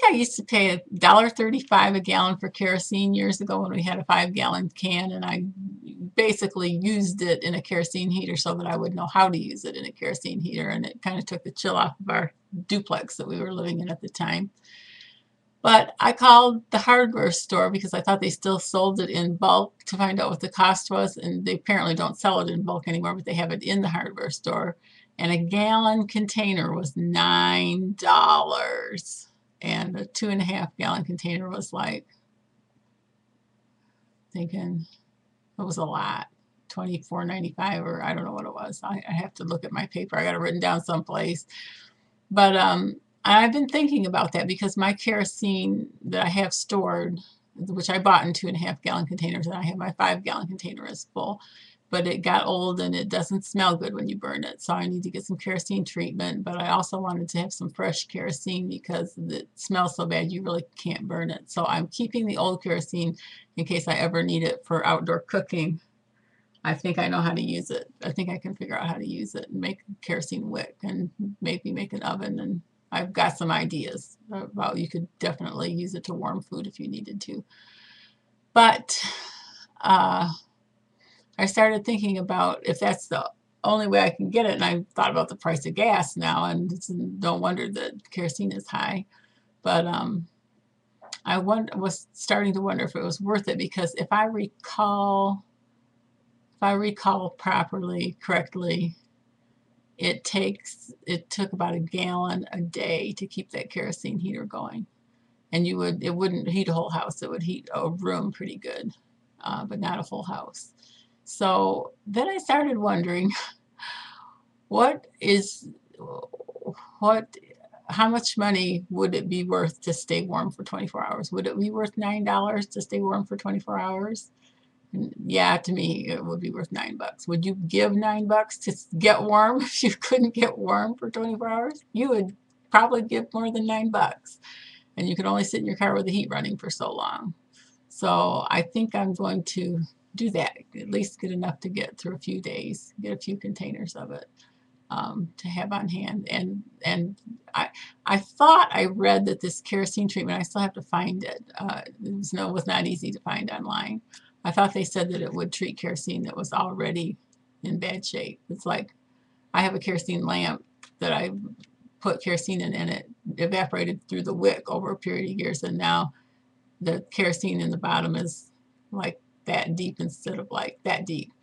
I used to pay $1.35 a gallon for kerosene years ago when we had a 5-gallon can, and I basically used it in a kerosene heater so that I would know how to use it in a kerosene heater, and it kind of took the chill off of our duplex that we were living in at the time. But I called the hardware store because I thought they still sold it in bulk to find out what the cost was, and they apparently don't sell it in bulk anymore, but they have it in the hardware store. And a gallon container was $9, and a 2.5-gallon container was like, thinking it was a lot, 24.95, or I don't know what it was. I have to look at my paper. I got it written down someplace. But I've been thinking about that because my kerosene that I have stored, which I bought in 2.5-gallon containers, and I have my 5-gallon container is full, but it got old and it doesn't smell good when you burn it. So I need to get some kerosene treatment, but I also wanted to have some fresh kerosene because it smells so bad you really can't burn it. So I'm keeping the old kerosene in case I ever need it for outdoor cooking. I think I know how to use it. I think I can figure out how to use it and make kerosene wick and maybe make an oven. And I've got some ideas about you could definitely use it to warm food if you needed to. But I started thinking about if that's the only way I can get it, and I thought about the price of gas now, and it's no wonder that kerosene is high. But I was starting to wonder if it was worth it because if I recall correctly, it took about a gallon a day to keep that kerosene heater going, and it wouldn't heat a whole house. It would heat a room pretty good, but not a full house. So then I started wondering, what is what how much money would it be worth to stay warm for 24 hours? Would it be worth $9 to stay warm for 24 hours? And yeah, to me, it would be worth $9. Would you give $9 to get warm if you couldn't get warm for 24 hours? You would probably give more than $9. And you can only sit in your car with the heat running for so long. So I think I'm going to do that, at least get enough to get through a few days, get a few containers of it to have on hand. And I thought I read that this kerosene treatment, I still have to find it. It was not easy to find online. I thought they said that it would treat kerosene that was already in bad shape. It's like I have a kerosene lamp that I put kerosene in, and it evaporated through the wick over a period of years, and now the kerosene in the bottom is like that deep instead of like that deep,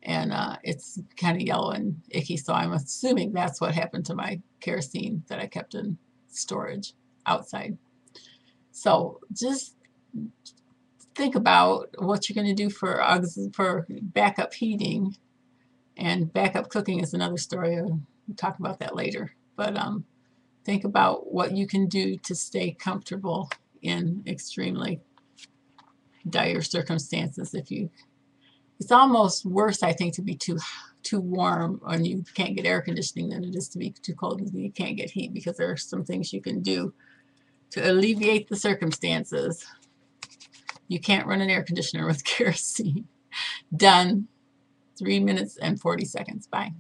and it's kind of yellow and icky. So I'm assuming that's what happened to my kerosene that I kept in storage outside. So just think about what you're going to do for backup heating, and backup cooking is another story. We'll talk about that later. But think about what you can do to stay comfortable in extremely dire circumstances. It's almost worse, I think, to be too warm when you can't get air conditioning than it is to be too cold and you can't get heat, because there are some things you can do to alleviate the circumstances. You can't run an air conditioner with kerosene. Done. 3 minutes and 40 seconds. Bye.